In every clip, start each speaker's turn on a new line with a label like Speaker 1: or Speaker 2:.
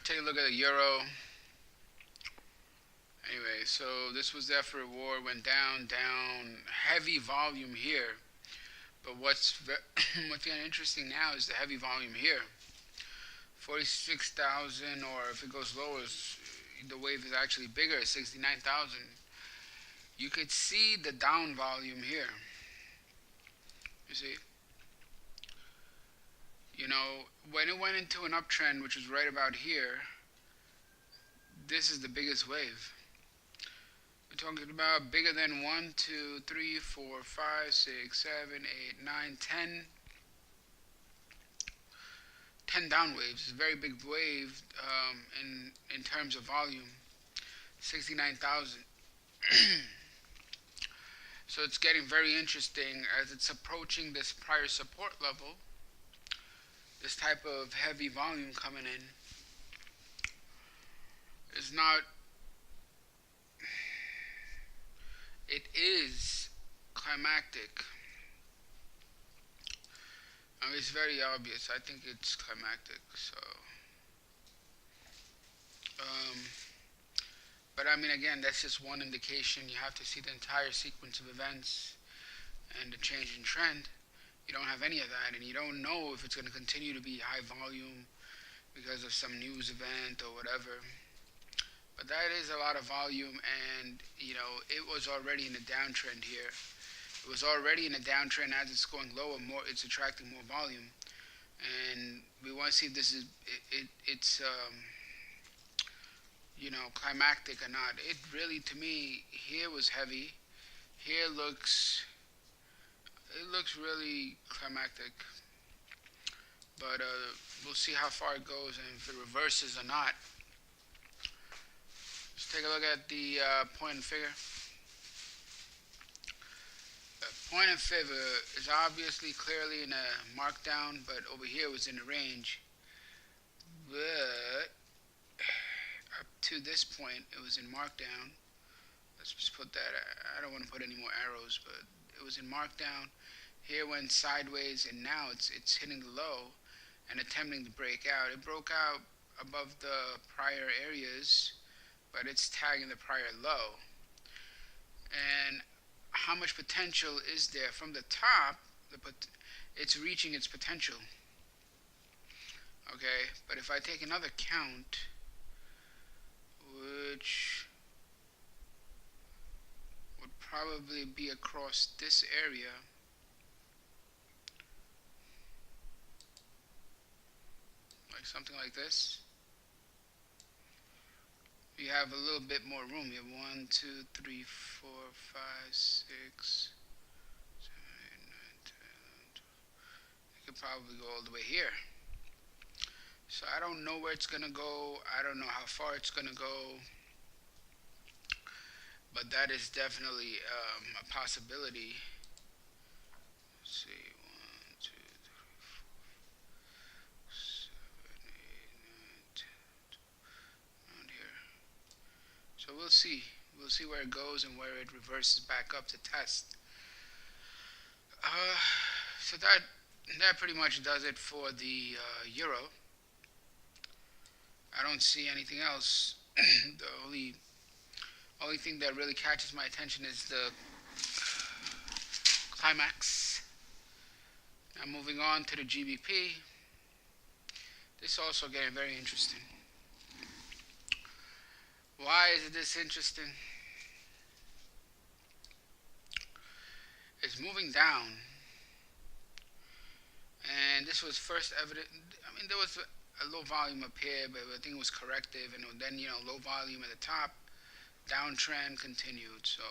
Speaker 1: Take a look at the euro. Anyway, so this was after a war, went down, down, heavy volume here. But what's kind of interesting now is the heavy volume here. 46,000, or if it goes lower, the wave is actually bigger, 69,000. You could see the down volume here. You see? You know, when it went into an uptrend, which was right about here, this is the biggest wave. We're talking about bigger than 1, 2, 3, 4, 5, 6, 7, 8, 9, 10. 10 down waves. It's a very big wave in terms of volume. 69,000. So it's getting very interesting as it's approaching this prior support level. This type of heavy volume coming in is not. It is climactic. I mean, it's very obvious. I think it's climactic. So, um, but I mean, again, that's just one indication. You have to see the entire sequence of events and the change in trend. You don't have any of that, and you don't know if it's going to continue to be high volume because of some news event or whatever. But that is a lot of volume, and it was already in a downtrend here. It was already in a downtrend. As it's going lower, more it's attracting more volume, and we want to see if this is it's climactic or not. It really, to me, here was heavy. Here looks really climactic, but we'll see how far it goes and if it reverses or not. Let's take a look at the point and figure. Point and figure is obviously clearly in a markdown, but over here was in a range. But up to this point, it was in markdown. Let's just put that. I don't want to put any more arrows, but it was in markdown. Here went sideways, and now it's hitting the low and attempting to break out. It broke out above the prior areas, but it's tagging the prior low. And how much potential is there from the top? It's reaching its potential. Okay, but if I take another count, which would probably be across this area, like something like this, you have a little bit more room. You have 1, 2, 3, 4, 5, 6, 7, 8, 9, 10, 11, 12. You could probably go all the way here. So I don't know where it's going to go. I don't know how far it's going to go. But that is definitely a possibility. Let's see. 1, 2, 3, 4, 7, 8, 9, 10, 12. Around here. So we'll see. We'll see where it goes and where it reverses back up to test. So that pretty much does it for the euro. I don't see anything else. The only thing that really catches my attention is the climax. Now moving on to the GBP. This is also getting very interesting. Why is this interesting? It's moving down, and this was first evident. I mean, there was a low volume up here, but I think it was corrective, and then low volume at the top, downtrend continued. So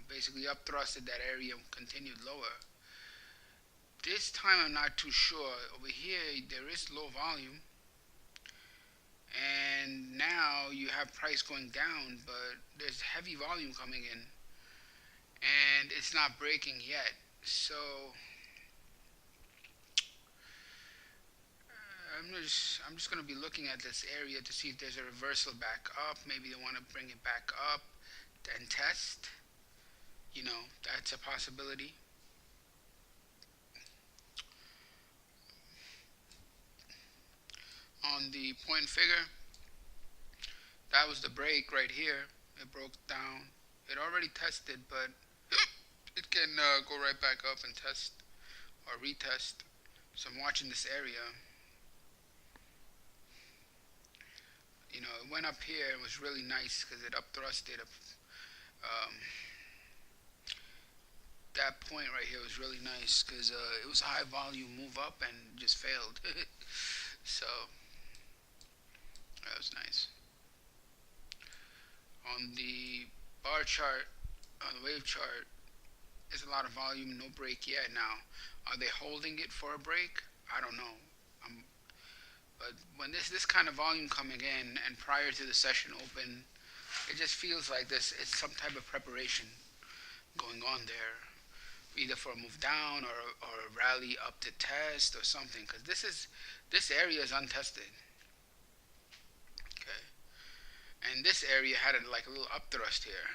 Speaker 1: basically up thrusted that area, continued lower. This time I'm not too sure. Over here there is low volume, and now you have price going down, but there's heavy volume coming in, and it's not breaking yet. So I'm just going to be looking at this area to see if there's a reversal back up. Maybe they want to bring it back up and test. That's a possibility. On the point figure, that was the break right here. It broke down. It already tested, but it can go right back up and test or retest. So I'm watching this area. It went up here. It was really nice because it up thrusted. Um, that point right here was really nice because it was a high volume move up and just failed. So that was nice. On the bar chart, on the wave chart, there's a lot of volume, no break yet. Now, are they holding it for a break? I don't know. Um, but when this kind of volume coming in and prior to the session open, it just feels like this. It's some type of preparation going on there, either for a move down or a rally up to test or something. Because this area is untested. Okay, and this area had like a little upthrust here.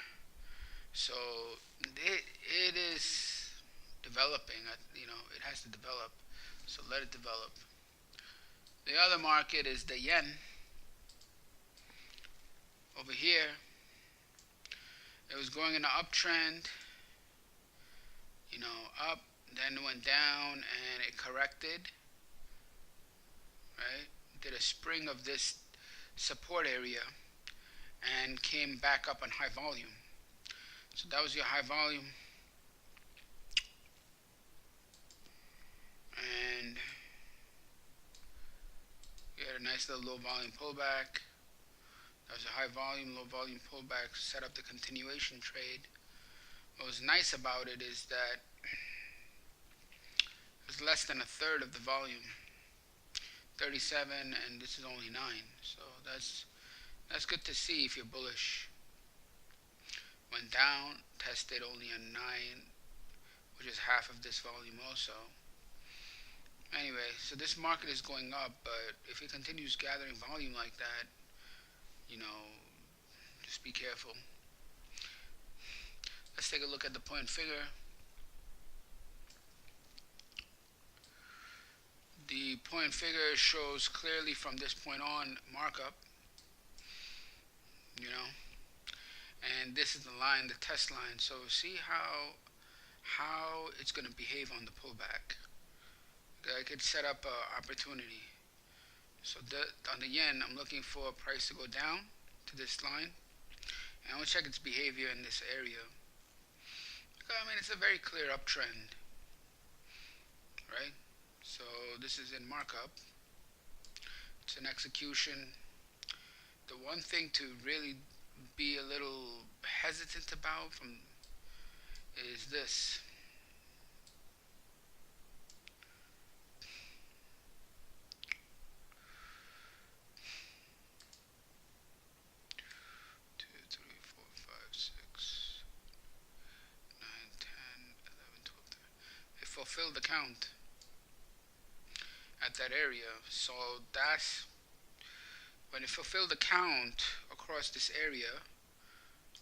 Speaker 1: So it is developing. It has to develop. So let it develop. The other market is the yen. Over here, it was going in an uptrend. Up, then it went down, and it corrected. Right? Did a spring of this support area and came back up on high volume. So that was your high volume. And you had a nice little low volume pullback. That was a high volume, low volume pullback, set up the continuation trade. What was nice about it is that it was less than a third of the volume. 37, and this is only 9. So that's good to see if you're bullish. Went down, tested only a 9, which is half of this volume also. Anyway, so this market is going up, but if it continues gathering volume like that, just be careful. Let's take a look at the point figure. The point figure shows clearly from this point on markup, and this is the line, the test line. So see how it's going to behave on the pullback. I could set up an opportunity. So on the yen, I'm looking for a price to go down to this line, and I'll check its behavior in this area. It's a very clear uptrend, right? So this is in markup. It's an execution. The one thing to really be a little hesitant about is this. Fulfill the count at that area. So that's when it fulfilled the count across this area,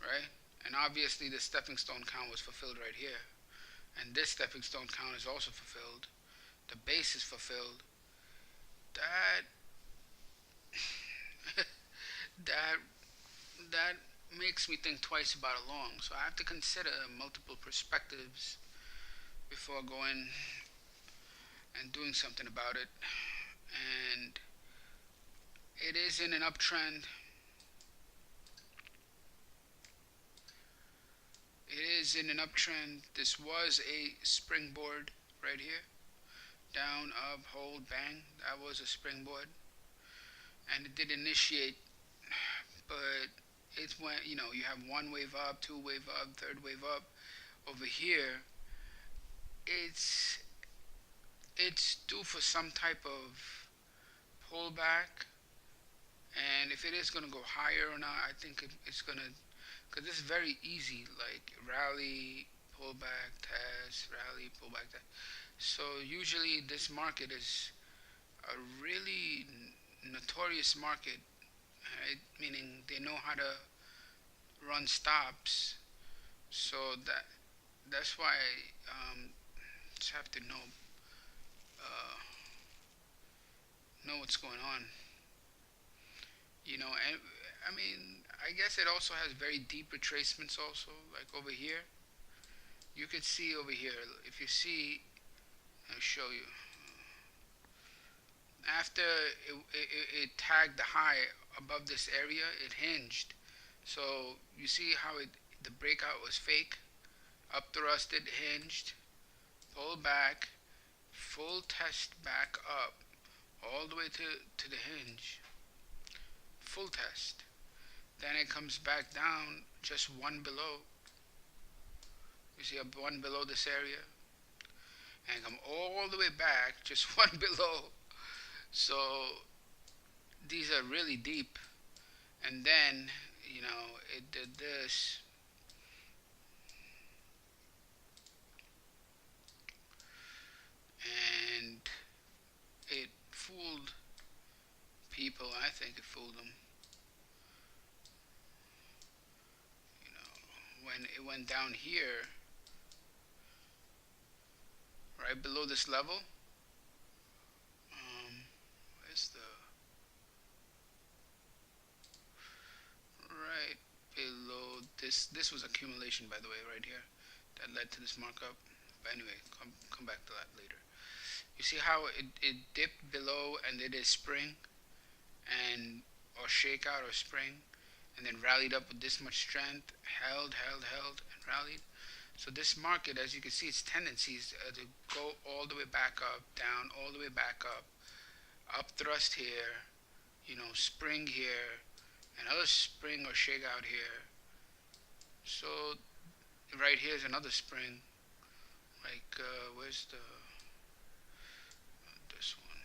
Speaker 1: right? And obviously the stepping stone count was fulfilled right here. And this stepping stone count is also fulfilled. The base is fulfilled. That that that makes me think twice about a long. So I have to consider multiple perspectives before going and doing something about it. And it is in an uptrend. It is in an uptrend. This was a springboard right here. Down, up, hold, bang. That was a springboard. And it did initiate, but it went, you have one wave up, two wave up, third wave up. Over here, it's due for some type of pullback, and if it is going to go higher or not, I think it's going to, because this is very easy, like rally, pullback, test, rally, pullback, test. So usually this market is a really notorious market, right? Meaning they know how to run stops. So that's why just have to know what's going on. And I mean, I guess it also has very deep retracements also, like over here. You could see over here, if you see, I'll show you. After it tagged the high above this area, it hinged. So you see how the breakout was fake, up thrusted, hinged, pull back, full test back up, all the way to the hinge, full test. Then it comes back down just one below. You see a one below this area, and come all the way back just one below. So these are really deep. And then it did this, and it fooled people. I think it fooled them. When it went down here, right below this level, where's the right below this? This was accumulation, by the way, right here, that led to this markup. But anyway, come back to that later. You see how it dipped below and did a spring and or shakeout or spring, and then rallied up with this much strength, held, and rallied. So this market, as you can see, its tendencies to go all the way back up, down, all the way back up thrust here, spring here, another spring or shakeout here. So right here is another spring. Like where's the this one?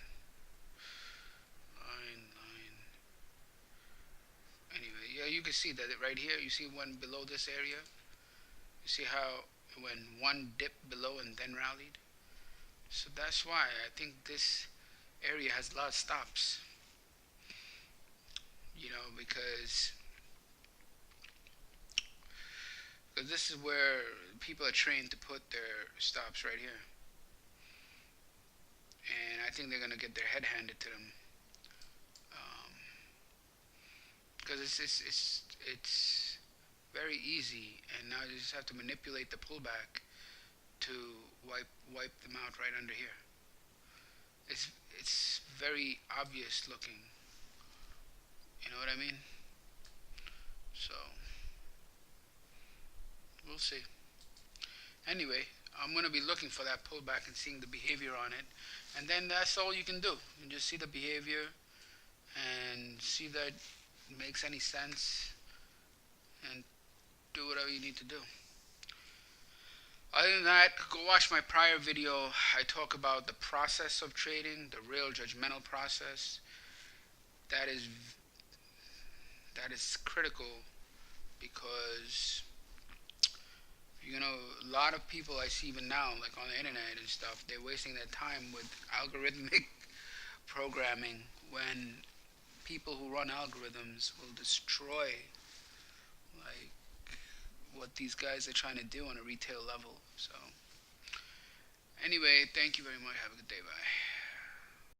Speaker 1: Line. Anyway, yeah, you can see that right here. You see one below this area. You see how when one dipped below and then rallied. So that's why I think this area has a lot of stops. Because this is where people are trained to put their stops right here, and I think they're gonna get their head handed to them. Because it's very easy, and now you just have to manipulate the pullback to wipe them out right under here. It's very obvious looking. You know what I mean? So we'll see. Anyway, I'm gonna be looking for that pullback and seeing the behavior on it, and then that's all you can do. You just see the behavior and see that it makes any sense, and do whatever you need to do. Other than that, go watch my prior video. I talk about the process of trading, the real judgmental process. That is that is critical because a lot of people I see even now, like on the internet and stuff, they're wasting their time with algorithmic programming when people who run algorithms will destroy like what these guys are trying to do on a retail level. So anyway, thank you very much. Have a good day. Bye.